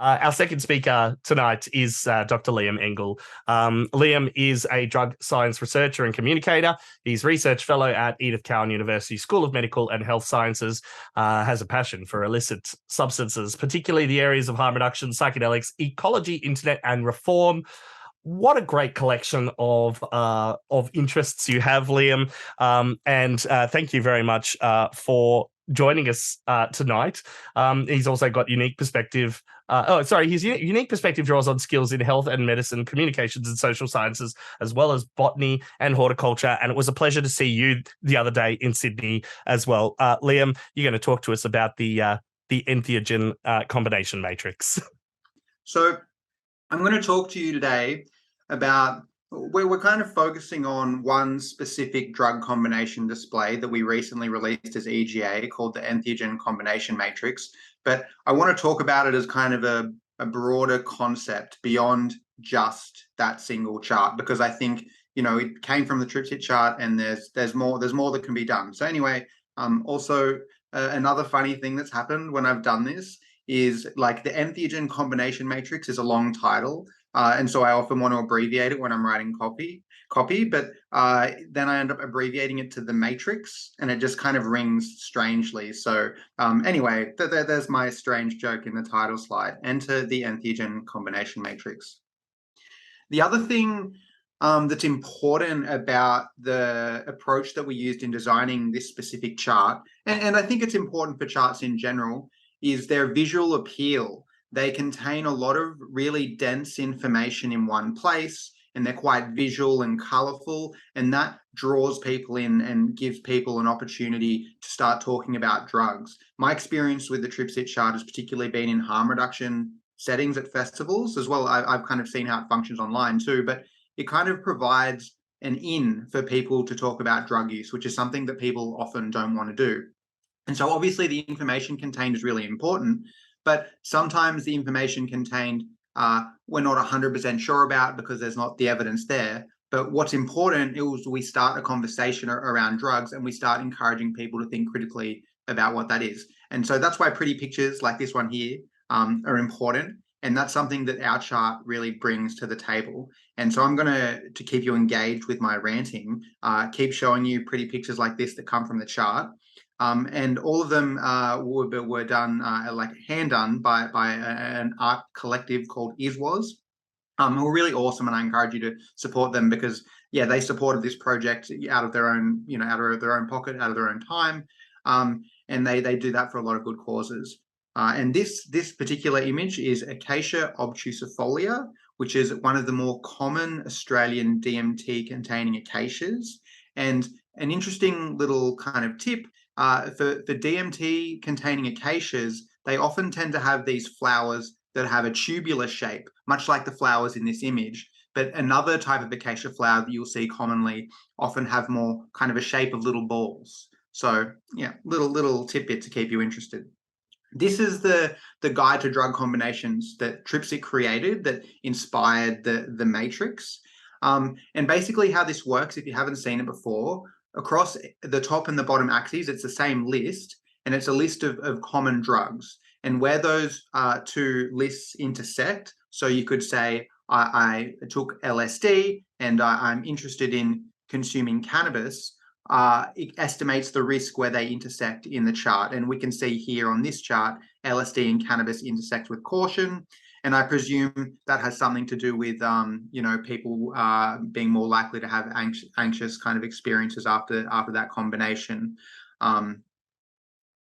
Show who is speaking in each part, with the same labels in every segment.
Speaker 1: Our second speaker tonight is Dr. Liam Engel. Liam is a drug science researcher and communicator. He's research fellow at Edith Cowan University School of Medical and Health Sciences, has a passion for illicit substances, particularly the areas of harm reduction, psychedelics, ecology, internet, and reform. What a great collection of interests you have, Liam. And thank you very much for joining us tonight. He's also got unique perspective. His unique perspective draws on skills in health and medicine, communications and social sciences, as well as botany and horticulture. And it was a pleasure to see you the other day in Sydney as well. Liam, you're going to talk to us about the Entheogen Combination Matrix.
Speaker 2: So I'm going to talk to you today about where we're kind of focusing on one specific drug combination display that we recently released as EGA called the Entheogen Combination Matrix. But I want to talk about it as kind of a broader concept beyond just that single chart, because I think, you know, it came from the Tripsit chart and there's more that can be done. So anyway, another funny thing that's happened when I've done this is, like, the Entheogen Combination Matrix is a long title. And so I often want to abbreviate it when I'm writing copy, but then I end up abbreviating it to the matrix, and it just kind of rings strangely. So anyway, there's my strange joke in the title slide. Enter the Entheogen Combination Matrix. The other thing that's important about the approach that we used in designing this specific chart, and I think it's important for charts in general, is their visual appeal. They contain a lot of really dense information in one place, and they're quite visual and colorful, and that draws people in and gives people an opportunity to start talking about drugs. My experience with the Tripsit chart has particularly been in harm reduction settings at festivals as well. I've kind of seen how it functions online too, but it kind of provides an in for people to talk about drug use, which is something that people often don't want to do. And so obviously the information contained is really important, but sometimes the information contained we're not 100% sure about because there's not the evidence there. But what's important is we start a conversation around drugs and we start encouraging people to think critically about what that is. And so that's why pretty pictures like this one here are important. And that's something that our chart really brings to the table. And so I'm going to keep you engaged with my ranting, keep showing you pretty pictures like this that come from the chart. And all of them were done like hand done by an art collective called Iswas, who are really awesome, and I encourage you to support them because, yeah, they supported this project out of their own, out of their own pocket, out of their own time, and they do that for a lot of good causes. And this particular image is Acacia obtusifolia, which is one of the more common Australian DMT containing acacias. And an interesting little kind of tip. For DMT containing acacias, they often tend to have these flowers that have a tubular shape, much like the flowers in this image. But another type of acacia flower that you'll see commonly often have more kind of a shape of little balls. So yeah, little tidbit to keep you interested. This is the guide to drug combinations that Tripsit created that inspired the matrix. And basically how this works, if you haven't seen it before, across the top and the bottom axes, it's the same list, and it's a list of common drugs. And where those two lists intersect, so you could say, I took LSD and I'm interested in consuming cannabis, it estimates the risk where they intersect in the chart. And we can see here on this chart, LSD and cannabis intersect with caution. And I presume that has something to do with, people being more likely to have anxious kind of experiences after that combination.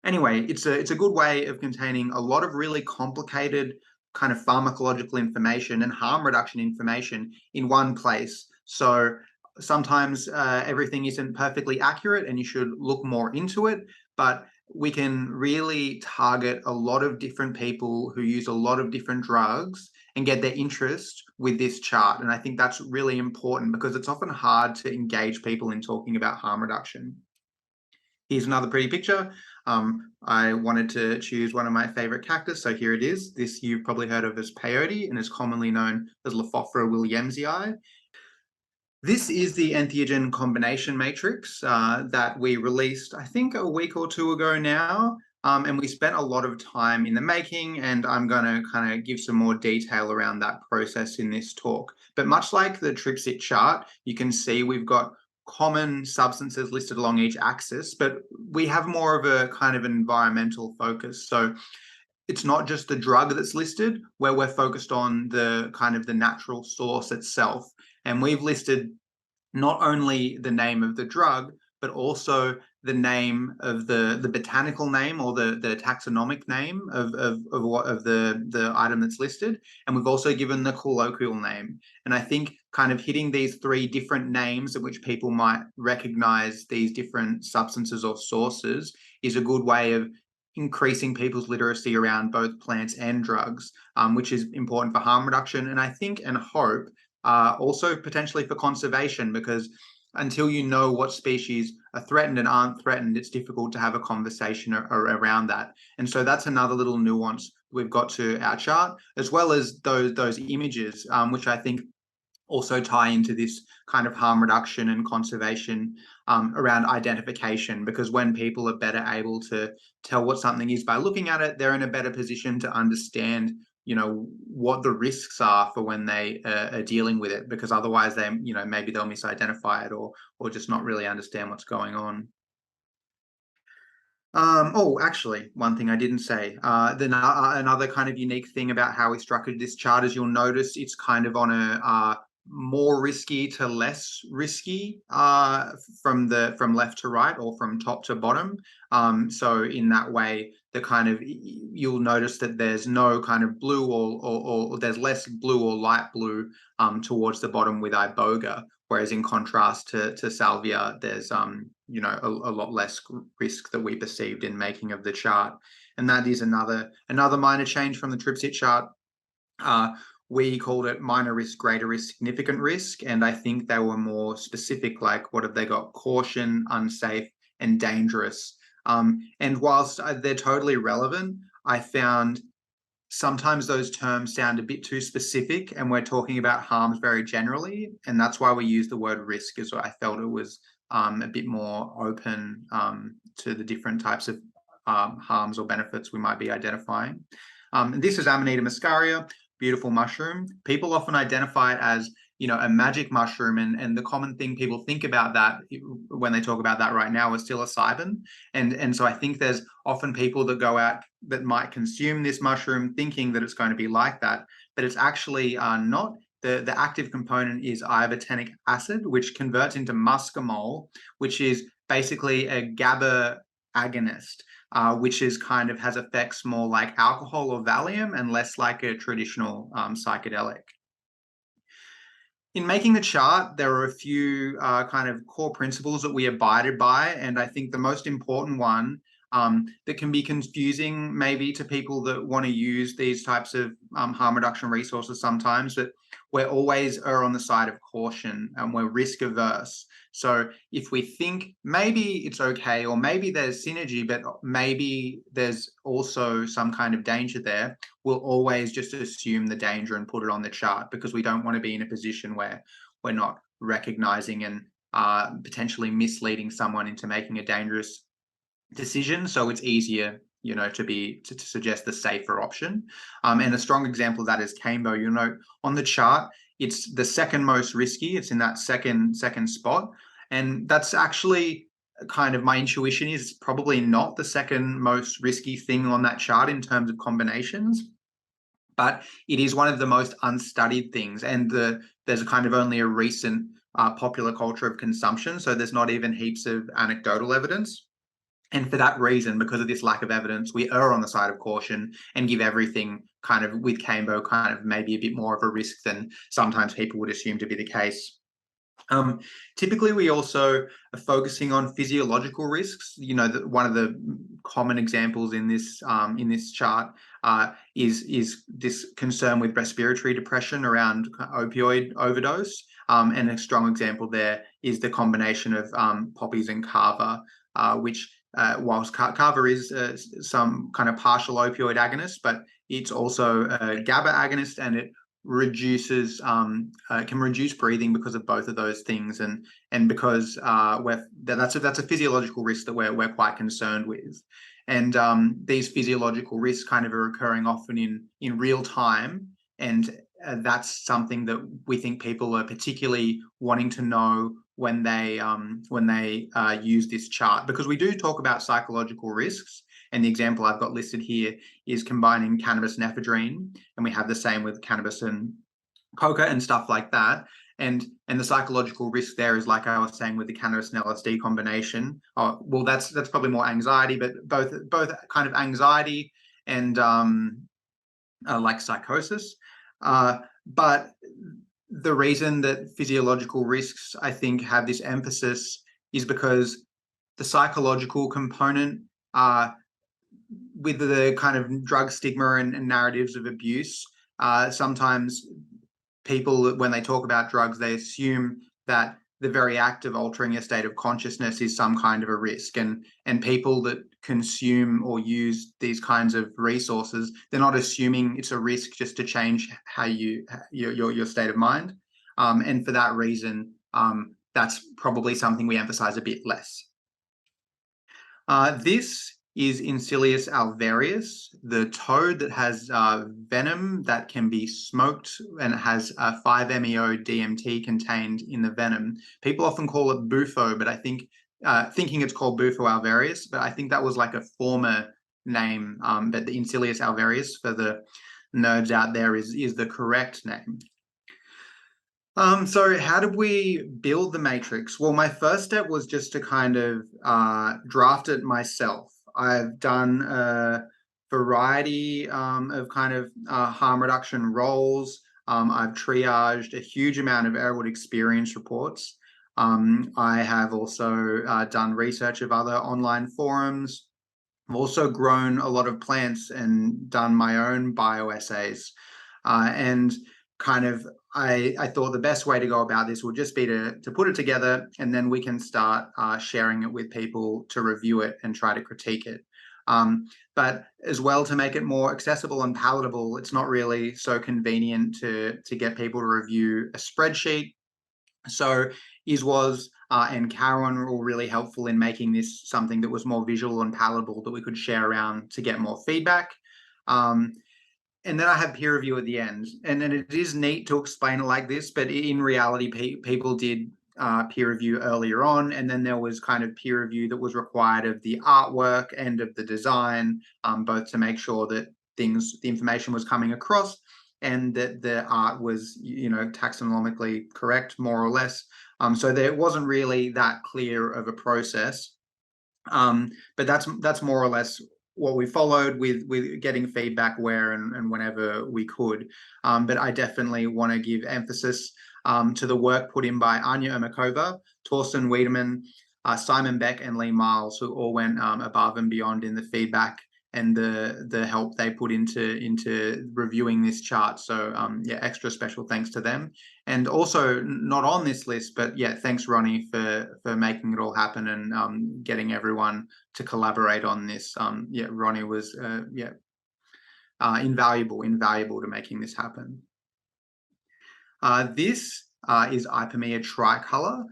Speaker 2: Anyway, it's a good way of containing a lot of really complicated kind of pharmacological information and harm reduction information in one place. So sometimes everything isn't perfectly accurate and you should look more into it, but we can really target a lot of different people who use a lot of different drugs and get their interest with this chart. And I think that's really important because it's often hard to engage people in talking about harm reduction. Here's another pretty picture. I wanted to choose one of my favorite cactus, so here it is. This you've probably heard of as peyote and is commonly known as Lophophora williamsii. This is the Entheogen Combination Matrix that we released, I think, a week or two ago now. And we spent a lot of time in the making, and I'm going to kind of give some more detail around that process in this talk. But much like the Tripsit chart, you can see we've got common substances listed along each axis, but we have more of a kind of environmental focus. So it's not just the drug that's listed, where we're focused on the kind of the natural source itself. And we've listed not only the name of the drug, but also the name of the botanical name, or the taxonomic name of the item that's listed. And we've also given the colloquial name. And I think kind of hitting these three different names at which people might recognize these different substances or sources is a good way of increasing people's literacy around both plants and drugs, which is important for harm reduction, and I think and hope also potentially for conservation, because until you know what species are threatened and aren't threatened, it's difficult to have a conversation around that. And so that's another little nuance we've got to our chart, as well as those images, which I think also tie into this kind of harm reduction and conservation around identification, because when people are better able to tell what something is by looking at it, they're in a better position to understand, you know, what the risks are for when they are dealing with it, because otherwise they, you know, maybe they'll misidentify it or just not really understand what's going on. Oh, actually, one thing I didn't say. Another kind of unique thing about how we structured this chart is you'll notice it's kind of on a more risky to less risky from left to right, or from top to bottom. So in that way, the kind of, you'll notice that there's no kind of blue or there's less blue or light blue towards the bottom with iboga. Whereas in contrast to salvia, there's you know, a lot less risk that we perceived in making of the chart, and that is another minor change from the Tripsit chart. We called it minor risk, greater risk, significant risk, and I think they were more specific. Like, what have they got? Caution, unsafe, and dangerous. And whilst they're totally relevant, I found sometimes those terms sound a bit too specific, and we're talking about harms very generally, and that's why we use the word risk, as I felt it was a bit more open to the different types of harms or benefits we might be identifying. This is Amanita muscaria, beautiful mushroom. People often identify it as, you know, a magic mushroom, and the common thing people think about that when they talk about that right now is psilocybin. And so I think there's often people that go out that might consume this mushroom thinking that it's going to be like that, but it's actually not. The active component is iobotenic acid, which converts into muscimol, which is basically a GABA agonist, which is kind of has effects more like alcohol or Valium and less like a traditional psychedelic. In making the chart, there are a few kind of core principles that we abided by, and I think the most important one that can be confusing maybe to people that want to use these types of harm reduction resources sometimes, but we're always on the side of caution, and we're risk averse. So if we think maybe it's okay, or maybe there's synergy, but maybe there's also some kind of danger there, we'll always just assume the danger and put it on the chart, because we don't want to be in a position where we're not recognizing and potentially misleading someone into making a dangerous decision. So it's easier, you know, to suggest the safer option. And a strong example of that is Cambo. You know, on the chart, it's the second most risky. It's in that second spot, and that's actually kind of my intuition is probably not the second most risky thing on that chart in terms of combinations, but it is one of the most unstudied things, and there's a kind of only a recent popular culture of consumption, so there's not even heaps of anecdotal evidence. And for that reason, because of this lack of evidence, we err on the side of caution and give everything kind of with Cambo kind of maybe a bit more of a risk than sometimes people would assume to be the case. Typically, we also are focusing on physiological risks. You know, one of the common examples in this chart is this concern with respiratory depression around opioid overdose. And a strong example there is the combination of poppies and kava, which whilst kava is some kind of partial opioid agonist, but it's also a GABA agonist, and it reduces can reduce breathing because of both of those things, and because that's a physiological risk that we're quite concerned with. And these physiological risks kind of are occurring often in real time. And that's something that we think people are particularly wanting to know when they use this chart, because we do talk about psychological risks. And the example I've got listed here is combining cannabis and ephedrine, and we have the same with cannabis and coca and stuff like that. And the psychological risk there is, like I was saying, with the cannabis and LSD combination. Well, that's probably more anxiety, but both kind of anxiety and like psychosis. But the reason that physiological risks, I think, have this emphasis is because the psychological component, with the kind of drug stigma and narratives of abuse, sometimes people, when they talk about drugs, they assume that the very act of altering a state of consciousness is some kind of a risk. And people that consume or use these kinds of resources, they're not assuming it's a risk just to change how your state of mind. And for that reason, that's probably something we emphasize a bit less. This is Encelius alvarius, the toad that has venom that can be smoked, and it has 5-MeO DMT contained in the venom. People often call it bufo, but I think thinking it's called Bufo alvarius, but I think that was like a former name. But the Encelius alvarius, for the nerds out there, is the correct name. So how did we build the matrix? Well, my first step was just to kind of draft it myself. I've done a variety of kind of harm reduction roles. I've triaged a huge amount of Airwood experience reports. I have also done research of other online forums. I've also grown a lot of plants and done my own bioassays. And kind of, I thought the best way to go about this would just be to put it together, and then we can start sharing it with people to review it and try to critique it. But as well, to make it more accessible and palatable, it's not really so convenient to get people to review a spreadsheet. So Iswas and Karen were all really helpful in making this something that was more visual and palatable that we could share around to get more feedback. And then I have peer review at the end. And then it is neat to explain it like this, but in reality, people did peer review earlier on, and then there was kind of peer review that was required of the artwork and of the design, both to make sure that the information was coming across and that the art was, taxonomically correct, more or less. So there wasn't really that clear of a process. But that's more or less what we followed, with getting feedback where and whenever we could. But I definitely want to give emphasis to the work put in by Anya Ermakova, Torsten Wiedemann, Simon Beck, and Lee Miles, who all went above and beyond in the feedback and the help they put into reviewing this chart. So yeah, extra special thanks to them. And also, not on this list, but yeah, thanks Ronnie for making it all happen and getting everyone to collaborate on this. Yeah, Ronnie was invaluable to making this happen. This is Ipomoea tricolor,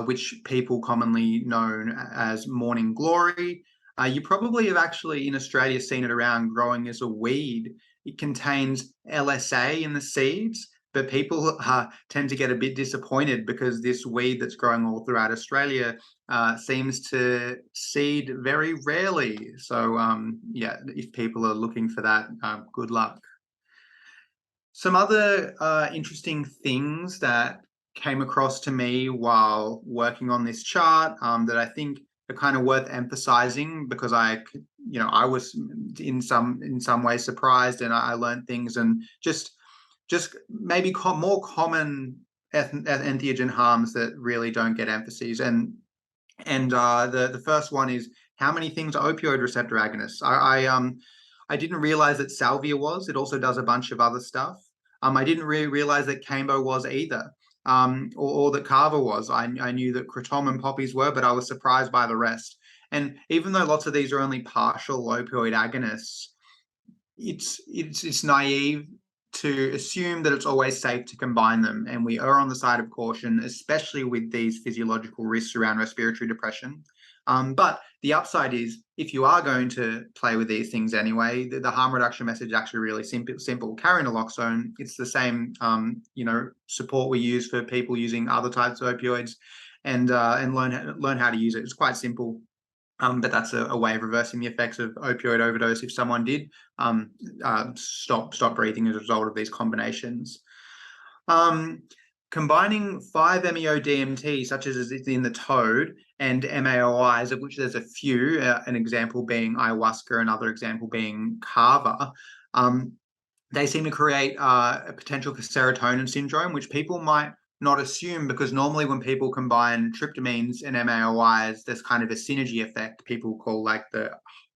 Speaker 2: which people commonly know as morning glory. You probably have actually in Australia seen it around growing as a weed. It contains LSA in the seeds, but people tend to get a bit disappointed because this weed that's growing all throughout Australia seems to seed very rarely. So yeah, if people are looking for that, good luck. Some other interesting things that came across to me while working on this chart that I think are kind of worth emphasizing, because I was in some ways surprised, and I learned things, and just maybe more common entheogen harms that really don't get emphases. And the first one is, how many things are opioid receptor agonists? I didn't realize that salvia was. It also does a bunch of other stuff. I didn't really realize that cambo was either, or that kava was. I knew that kratom and poppies were, but I was surprised by the rest. And even though lots of these are only partial opioid agonists, it's naive to assume that it's always safe to combine them. And we are on the side of caution, especially with these physiological risks around respiratory depression. But the upside is, if you are going to play with these things anyway, the harm reduction message is actually really simple. Carry naloxone, it's the same, support we use for people using other types of opioids, and learn how to use it. It's quite simple. But that's a way of reversing the effects of opioid overdose if someone did stop breathing as a result of these combinations. Combining 5-MeO-DMT, such as is in the toad, and MAOIs, of which there's a few, an example being ayahuasca, another example being kava, they seem to create a potential for serotonin syndrome, which people might not assume, because normally when people combine tryptamines and MAOIs, there's kind of a synergy effect people call like the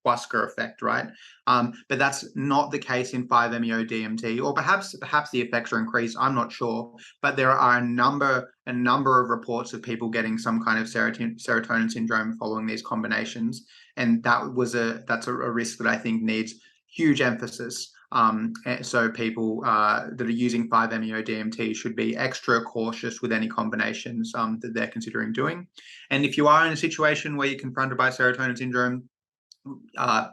Speaker 2: ayahuasca effect, right? But that's not the case in 5-MeO-DMT, or perhaps the effects are increased. I'm not sure, but there are a number of reports of people getting some kind of serotonin syndrome following these combinations, and that's a risk that I think needs huge emphasis. So people that are using 5-MeO-DMT should be extra cautious with any combinations that they're considering doing. And if you are in a situation where you're confronted by serotonin syndrome,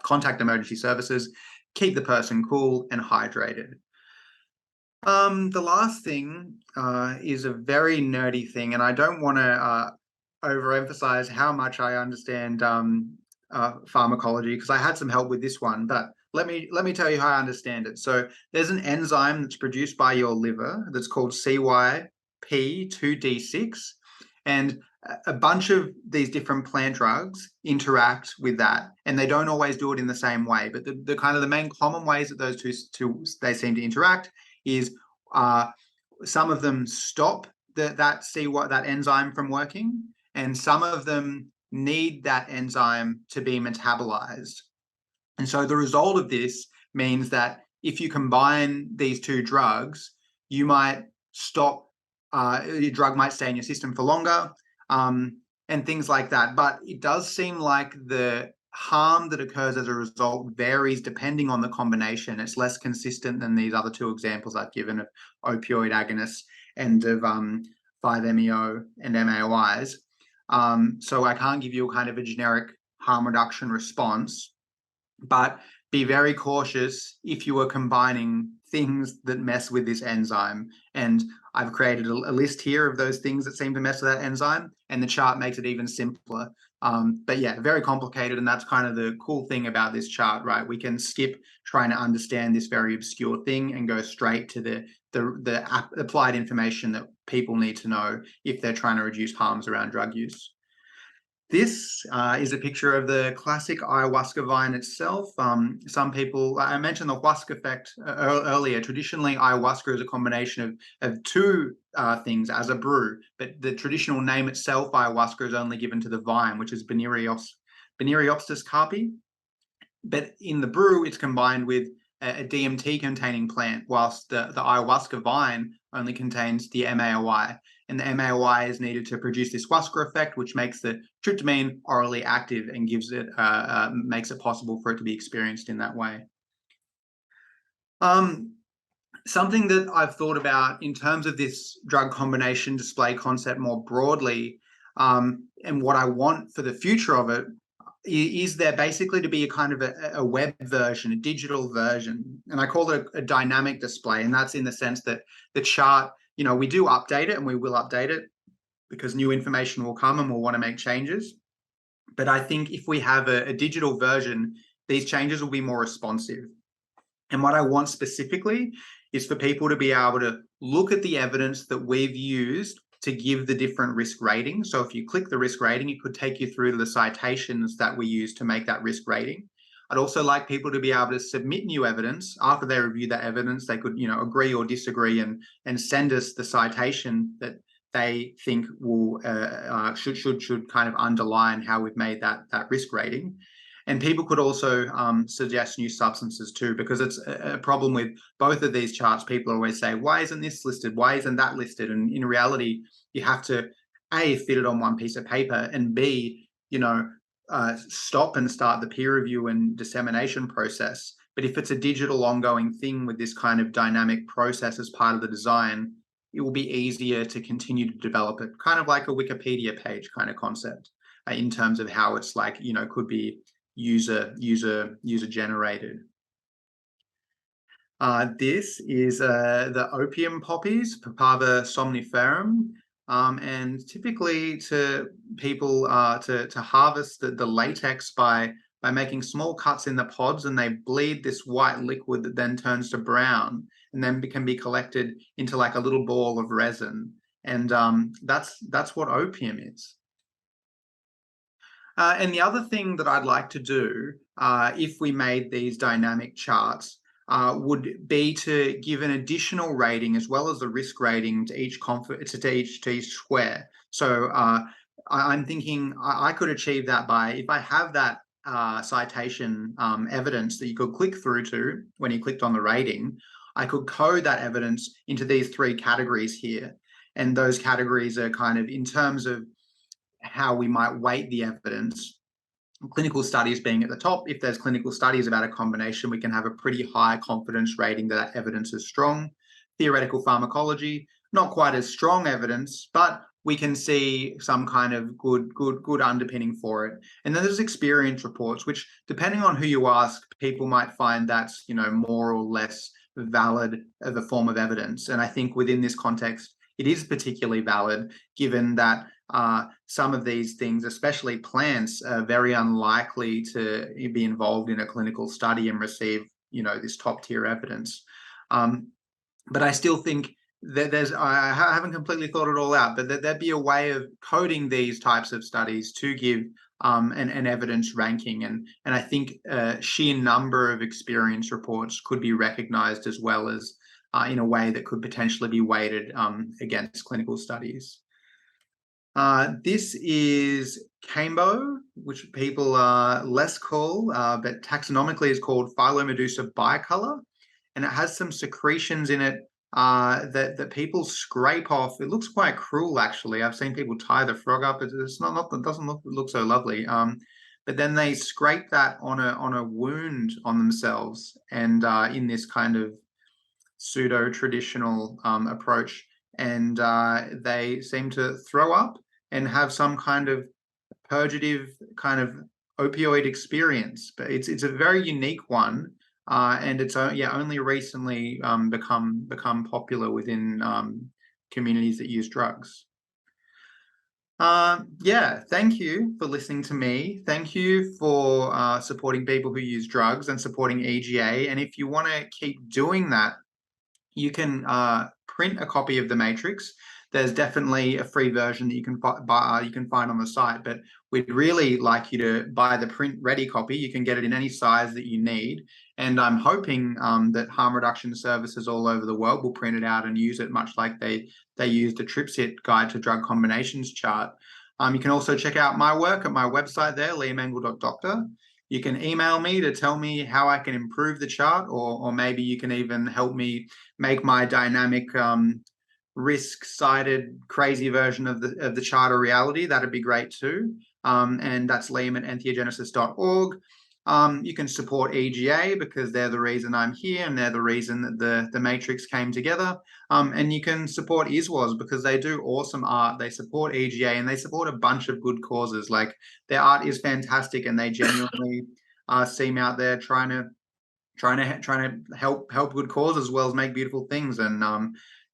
Speaker 2: contact emergency services, keep the person cool and hydrated. The last thing is a very nerdy thing, and I don't want to overemphasize how much I understand pharmacology, because I had some help with this one, but let me tell you how I understand it. So there's an enzyme that's produced by your liver that's called CYP2D6, and a bunch of these different plant drugs interact with that, and they don't always do it in the same way. But the kind of the main common ways that those two they seem to interact is some of them stop that enzyme from working, and some of them need that enzyme to be metabolized. And so the result of this means that if you combine these two drugs, you might stop, your drug might stay in your system for longer, and things like that. But it does seem like the harm that occurs as a result varies depending on the combination. It's less consistent than these other two examples I've given of opioid agonists and of 5-MeO and MAOIs. So I can't give you a kind of a generic harm reduction response, but be very cautious if you are combining things that mess with this enzyme. And I've created a list here of those things that seem to mess with that enzyme, and the chart makes it even simpler. But yeah, very complicated, and that's kind of the cool thing about this chart, right? We can skip trying to understand this very obscure thing and go straight to the applied information that people need to know if they're trying to reduce harms around drug use. This is a picture of the classic ayahuasca vine itself. Some people, I mentioned the huasca effect earlier. Traditionally, ayahuasca is a combination of two things as a brew, but the traditional name itself, ayahuasca, is only given to the vine, which is Beniriopsis carpi. But in the brew, it's combined with a DMT-containing plant, whilst the ayahuasca vine only contains the MAOI. And the MAOI is needed to produce this huasca effect, which makes the tryptamine orally active and gives it makes it possible for it to be experienced in that way. Something that I've thought about in terms of this drug combination display concept more broadly, and what I want for the future of it, is there basically to be a kind of a web version, a digital version. And I call it a dynamic display. And that's in the sense that the chart, we do update it, and we will update it because new information will come and we'll want to make changes. But I think if we have a digital version, these changes will be more responsive. And what I want specifically is for people to be able to look at the evidence that we've used to give the different risk ratings. So if you click the risk rating, it could take you through to the citations that we use to make that risk rating. I'd also like people to be able to submit new evidence. After they review that evidence, they could, agree or disagree and send us the citation that they think will should kind of underline how we've made that risk rating. And people could also suggest new substances too, because it's a problem with both of these charts. People always say, why isn't this listed? Why isn't that listed? And in reality, you have to A, fit it on one piece of paper, and B, stop and start the peer review and dissemination process. But if it's a digital ongoing thing with this kind of dynamic process as part of the design, it will be easier to continue to develop it, kind of like a Wikipedia page kind of concept. in terms of how it's like, could be user generated. This is the opium poppies, Papaver somniferum, and typically to people to harvest the latex by making small cuts in the pods, and they bleed this white liquid that then turns to brown and then can be collected into like a little ball of resin. And that's what opium is. And the other thing that I'd like to do, if we made these dynamic charts, would be to give an additional rating as well as the risk rating to each square. So I'm thinking I could achieve that by, if I have that citation evidence that you could click through to when you clicked on the rating, I could code that evidence into these 3 categories here. And those categories are kind of in terms of how we might weight the evidence. Clinical studies being at the top. If there's clinical studies about a combination, we can have a pretty high confidence rating that evidence is strong. Theoretical pharmacology, not quite as strong evidence, but we can see some kind of good underpinning for it. And then there's experience reports, which, depending on who you ask, people might find that's, more or less valid of a form of evidence. And I think within this context, it is particularly valid, given that some of these things, especially plants, are very unlikely to be involved in a clinical study and receive, this top tier evidence. But I still think that I haven't completely thought it all out, but there'd be a way of coding these types of studies to give an evidence ranking. And I think sheer number of experience reports could be recognized as well as in a way that could potentially be weighted against clinical studies. This is Cambo, which people less call, but taxonomically is called Phylomedusa bicolor, and it has some secretions in it that people scrape off. It looks quite cruel, actually. I've seen people tie the frog up. It doesn't look so lovely. But then they scrape that on a wound on themselves, and in this kind of pseudo-traditional approach, and they seem to throw up and have some kind of purgative kind of opioid experience. But it's a very unique one, and it's only recently become popular within communities that use drugs. Thank you for listening to me. Thank you for supporting people who use drugs and supporting EGA. And if you want to keep doing that, you can print a copy of the matrix. There's definitely a free version that you can buy, you can find on the site, but we'd really like you to buy the print ready copy. You can get it in any size that you need. And I'm hoping that harm reduction services all over the world will print it out and use it, much like they use the Tripsit Guide to Drug Combinations chart. You can also check out my work at my website there, liamengel.doctor. You can email me to tell me how I can improve the chart, or maybe you can even help me make my dynamic risk-sided crazy version of the chart a reality. That'd be great too. And that's Liam at entheogenesis.org. You can support EGA because they're the reason I'm here and they're the reason that the matrix came together. And you can support ISWAS because they do awesome art. They support EGA and they support a bunch of good causes. Like, their art is fantastic and they genuinely seem out there trying to help good causes as well as make beautiful things. And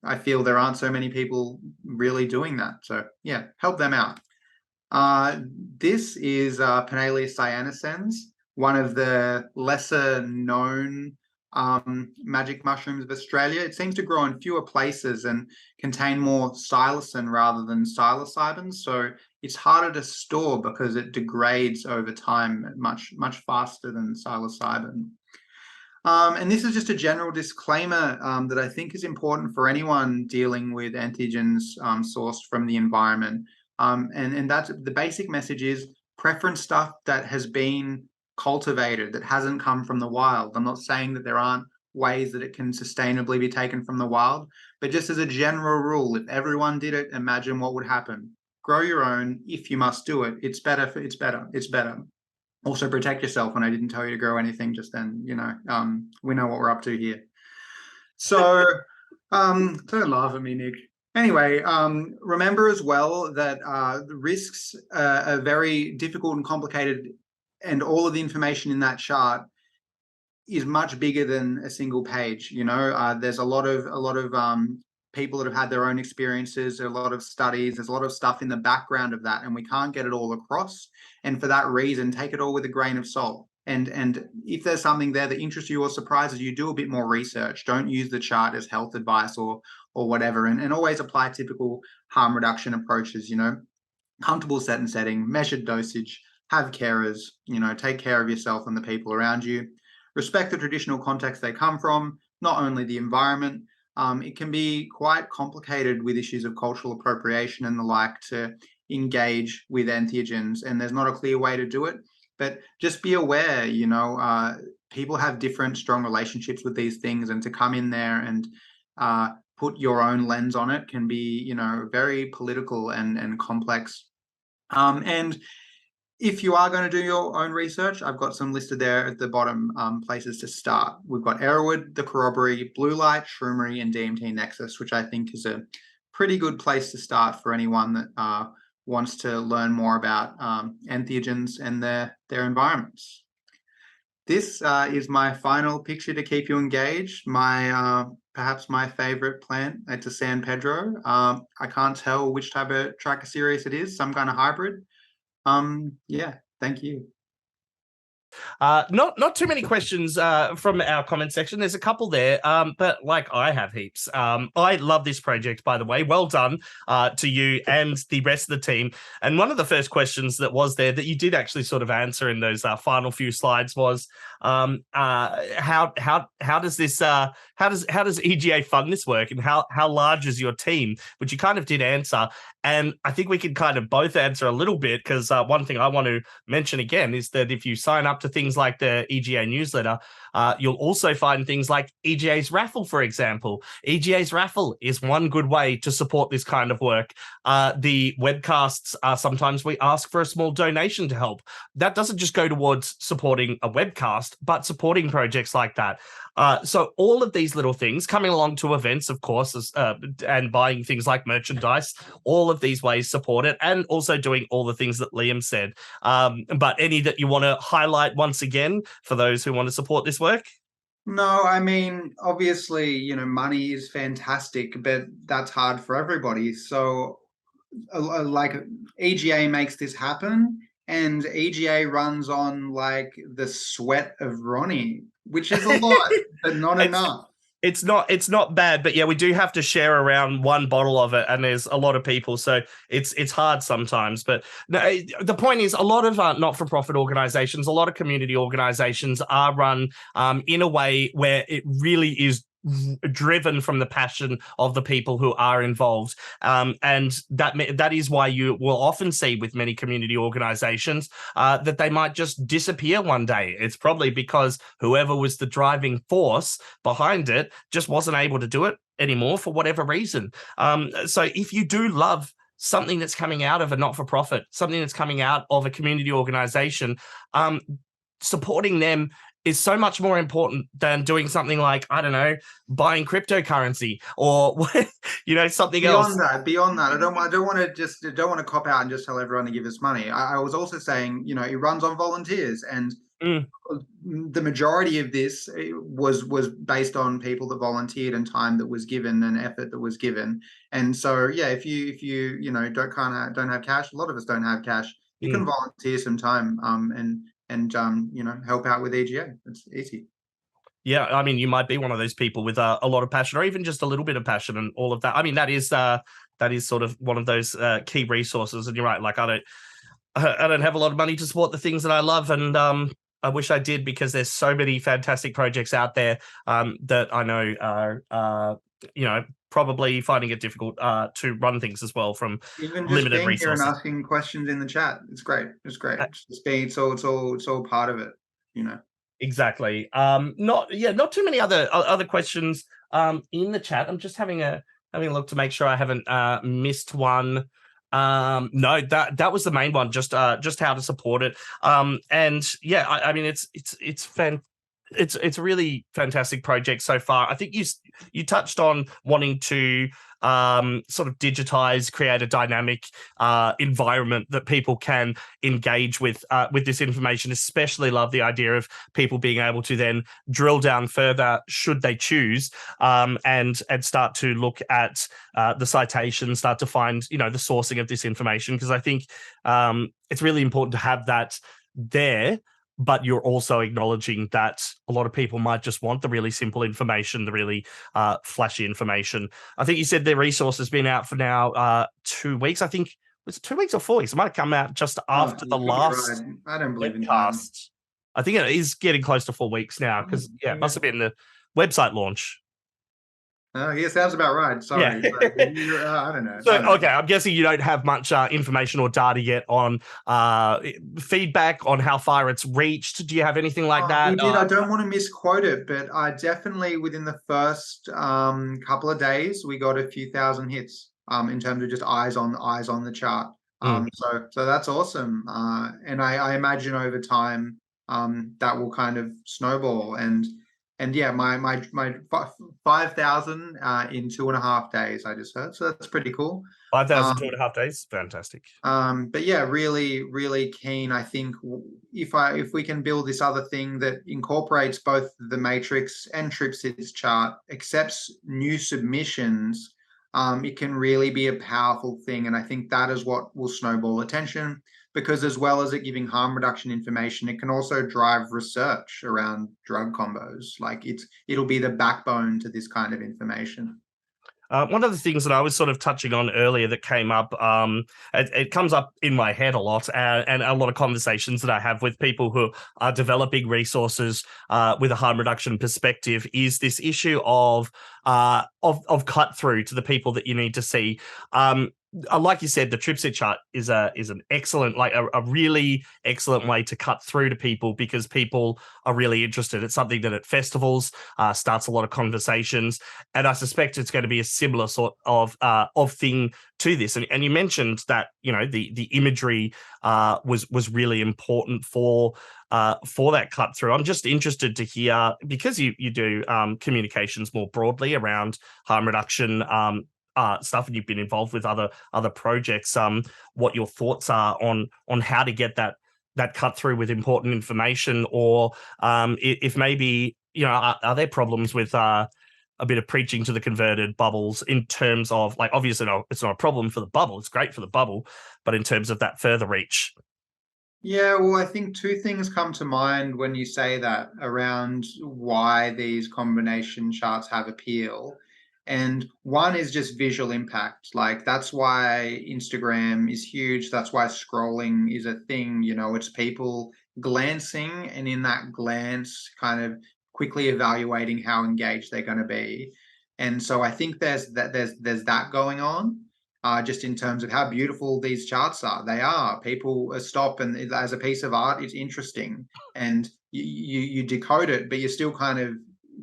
Speaker 2: I feel there aren't so many people really doing that. So yeah, help them out. This is Pinaleus cyanescens, one of the lesser known magic mushrooms of Australia. It seems to grow in fewer places and contain more psilocin rather than psilocybin. So it's harder to store because it degrades over time much faster than psilocybin. And this is just a general disclaimer that I think is important for anyone dealing with entheogens sourced from the environment. And that's the basic message is preference stuff that has been cultivated, that hasn't come from the wild. I'm not saying that there aren't ways that it can sustainably be taken from the wild, but just as a general rule, if everyone did it, imagine what would happen. Grow your own if you must do it. It's better. Also protect yourself. When I didn't tell you to grow anything just then, we know what we're up to here. So don't laugh at me, Nick. Anyway, remember as well that the risks are very difficult and complicated, and all of the information in that chart is much bigger than a single page. There's a lot of people that have had their own experiences, a lot of studies, there's a lot of stuff in the background of that, and we can't get it all across. And for that reason, take it all with a grain of salt. And if there's something there that interests you or surprises you, do a bit more research. Don't use the chart as health advice or whatever, and always apply typical harm reduction approaches. Comfortable set and setting, measured dosage, have carers, take care of yourself and the people around you. Respect the traditional context they come from, not only the environment. It can be quite complicated with issues of cultural appropriation and the like to engage with entheogens, and there's not a clear way to do it. But just be aware, people have different strong relationships with these things, and to come in there and put your own lens on it can be, very political and complex. And if you are going to do your own research, I've got some listed there at the bottom, places to start. We've got Erowid, the Corroboree, Blue Light, Shroomery, and DMT Nexus, which I think is a pretty good place to start for anyone that wants to learn more about entheogens and their environments. This is my final picture to keep you engaged. Perhaps my favorite plant. It's a San Pedro. I can't tell which type of Trichocereus it is, some kind of hybrid. Yeah, thank you.
Speaker 1: Not too many questions from our comment section. There's a couple there, but I have heaps. I love this project, by the way. Well done to you and the rest of the team. And one of the first questions that was there that you did actually sort of answer in those final few slides was how does this how does EGA fund this work, and how large is your team? Which you kind of did answer. And I think we could kind of both answer a little bit, because one thing I want to mention again is that if you sign up to things like the EGA newsletter, you'll also find things like EGA's raffle, for example. EGA's raffle is one good way to support this kind of work. The webcasts, sometimes we ask for a small donation to help. That doesn't just go towards supporting a webcast, but supporting projects like that. So all of these little things, coming along to events, of course, and buying things like merchandise, all of these ways support it, and also doing all the things that Liam said. But any that you want to highlight once again for those who want to support this work?
Speaker 2: No, I mean, obviously, money is fantastic, but that's hard for everybody. So EGA makes this happen, and EGA runs on the sweat of Ronnie, which is a lot, but not enough.
Speaker 1: It's not bad, but yeah, we do have to share around one bottle of it, and there's a lot of people, so it's hard sometimes. But no, the point is, a lot of not-for-profit organizations, a lot of community organizations are run in a way where it really is driven from the passion of the people who are involved, and that is why you will often see with many community organizations that they might just disappear one day. It's probably because whoever was the driving force behind it just wasn't able to do it anymore for whatever reason. So if you do love something that's coming out of a not-for-profit, something that's coming out of a community organization, supporting them is so much more important than doing something like, I don't know, buying cryptocurrency or something else.
Speaker 2: Beyond that, I don't want to cop out and just tell everyone to give us money. I was also saying, it runs on volunteers, and the majority of this was based on people that volunteered and time that was given and effort that was given. And so, yeah, if you don't have cash, a lot of us don't have cash. You can volunteer some time and help out with EGA. It's easy.
Speaker 1: Yeah, I mean, you might be one of those people with a lot of passion, or even just a little bit of passion and all of that. I mean, that is sort of one of those key resources. And you're right, I don't have a lot of money to support the things that I love, and I wish I did, because there's so many fantastic projects out there that I know are probably finding it difficult to run things as well from
Speaker 2: even just
Speaker 1: limited
Speaker 2: being
Speaker 1: resources.
Speaker 2: Here and asking questions in the chat. It's great. It's great. It's all part of it.
Speaker 1: Exactly. Not too many other questions in the chat. I'm just having a look to make sure I haven't missed one. No, that was the main one. Just how to support it. And yeah, I mean, it's it's a really fantastic project so far. I think you touched on wanting to sort of digitize, create a dynamic environment that people can engage with this information. Especially love the idea of people being able to then drill down further, should they choose, and start to look at the citations, start to find the sourcing of this information, because I think it's really important to have that there. But you're also acknowledging that a lot of people might just want the really simple information, the really flashy information. I think you said the resource has been out for now 2 weeks. I think, was it 2 weeks or 4 weeks? It might have come out just after the
Speaker 2: You could be
Speaker 1: last
Speaker 2: right. I don't believe in time.
Speaker 1: webcast. I think it is getting close to 4 weeks now, because it must have been the website launch.
Speaker 2: Yeah, sounds about right. Sorry.
Speaker 1: Yeah.
Speaker 2: But I don't know.
Speaker 1: So,
Speaker 2: I don't know.
Speaker 1: okay, I'm guessing you don't have much information or data yet on feedback on how far it's reached. Do you have anything like that?
Speaker 2: We did. I don't want to misquote it, but I definitely within the first couple of days we got a few thousand hits in terms of just eyes on the chart. So that's awesome. And I imagine over time that will kind of snowball and yeah, my 5,000 in 2.5 days I just heard. So that's pretty cool.
Speaker 1: 5,000 2.5 days, fantastic.
Speaker 2: But yeah, really keen. I think if we can build this other thing that incorporates both the matrix and Tripsit's chart, accepts new submissions, it can really be a powerful thing. And I think that is what will snowball attention, because as well as it giving harm reduction information, it can also drive research around drug combos. Like it'll be the backbone to this kind of information.
Speaker 1: One of the things that I was sort of touching on earlier that came up, it comes up in my head a lot, and a lot of conversations that I have with people who are developing resources with a harm reduction perspective, is this issue of cut through to the people that you need to see. Like you said, the Tripsit chart is an excellent, like a really excellent way to cut through to people, because people are really interested. It's something that at festivals starts a lot of conversations, and I suspect it's going to be a similar sort of thing to this. And you mentioned that the imagery was really important for that cut through. I'm just interested to hear, because you do communications more broadly around harm reduction stuff, and you've been involved with other projects, what your thoughts are on how to get that cut through with important information, or if maybe are there problems with a bit of preaching to the converted bubbles, in terms of, like, obviously no, it's not a problem for the bubble, it's great for the bubble, but in terms of that further reach.
Speaker 2: Yeah, well, I think two things come to mind when you say that around why these combination charts have appeal. And one is just visual impact. Like that's why Instagram is huge. That's why scrolling is a thing. It's people glancing, and in that glance, kind of quickly evaluating how engaged they're going to be. And so I think there's that going on. Just in terms of how beautiful these charts are. They are. People stop, and as a piece of art, it's interesting. And you decode it, but you're still kind of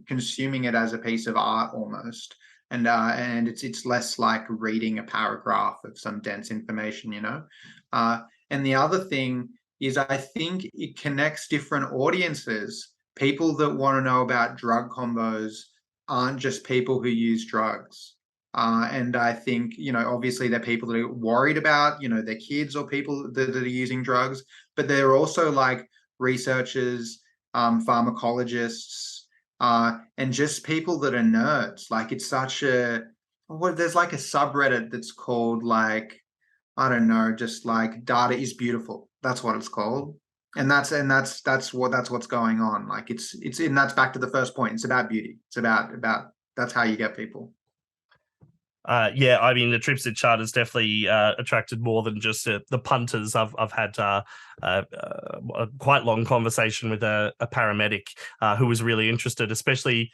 Speaker 2: consuming it as a piece of art almost. And it's less like reading a paragraph of some dense information, and the other thing is, I think it connects different audiences. People that want to know about drug combos aren't just people who use drugs. And I think, obviously they're people that are worried about, their kids or people that are using drugs, but they're also like researchers, pharmacologists, and just people that are nerds. Like it's such there's like a subreddit that's called, like, I don't know, just like data is beautiful. That's what it's called. And that's what's going on. Like and that's back to the first point. It's about beauty. It's about that's how you get people.
Speaker 1: Yeah, I mean, the Tripsit chart has definitely attracted more than just the punters. I've had a quite long conversation with a paramedic who was really interested, especially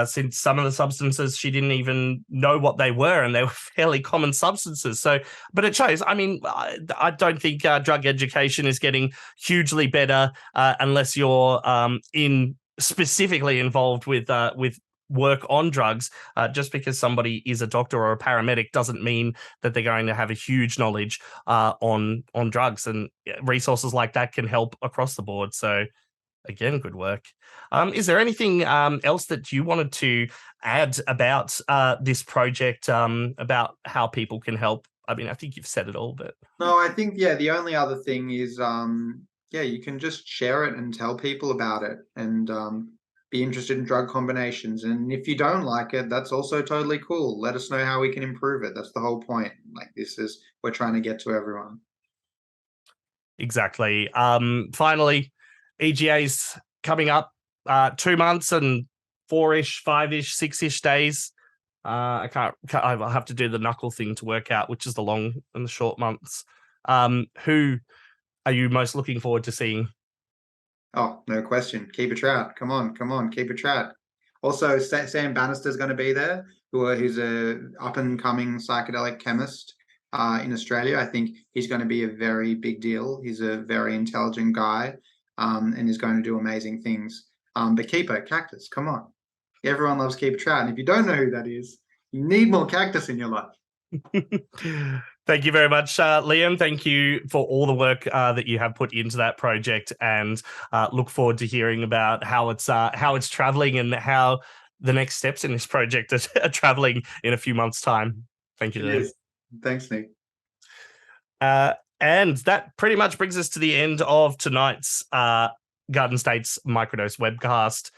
Speaker 1: since some of the substances she didn't even know what they were, and they were fairly common substances. So, but it shows. I mean, I don't think drug education is getting hugely better unless you're specifically involved with work on drugs. Just because somebody is a doctor or a paramedic doesn't mean that they're going to have a huge knowledge on drugs, and resources like that can help across the board. So Again, good work. Is there anything else that you wanted to add about this project, about how people can help? I mean, I think you've said it all, but
Speaker 2: No, I think, yeah, the only other thing is, yeah, you can just share it and tell people about it, and be interested in drug combinations. And if you don't like it, that's also totally cool. Let us know how we can improve it. That's the whole point. Like, we're trying to get to everyone.
Speaker 1: exactly. Finally, EGA's coming up, 2 months and 4-ish, 5-ish, 6-ish days. I'll have to do the knuckle thing to work out which is the long and the short months. Who are you most looking forward to seeing?
Speaker 2: Oh, no question. Keep it trout. Come on, come on, keep it trout. Also, Sam Bannister's going to be there, who's a up and coming psychedelic chemist in Australia. I think he's going to be a very big deal. He's a very intelligent guy, and is going to do amazing things. But Keeper, Cactus, come on. Everyone loves Keeper Trout. And if you don't know who that is, you need more cactus in your life.
Speaker 1: Thank you very much, Liam. Thank you for all the work that you have put into that project, and look forward to hearing about how it's traveling and how the next steps in this project are traveling in a few months' time. Thank you, Liam.
Speaker 2: Thanks, Nick.
Speaker 1: And that pretty much brings us to the end of tonight's Garden States Microdose webcast.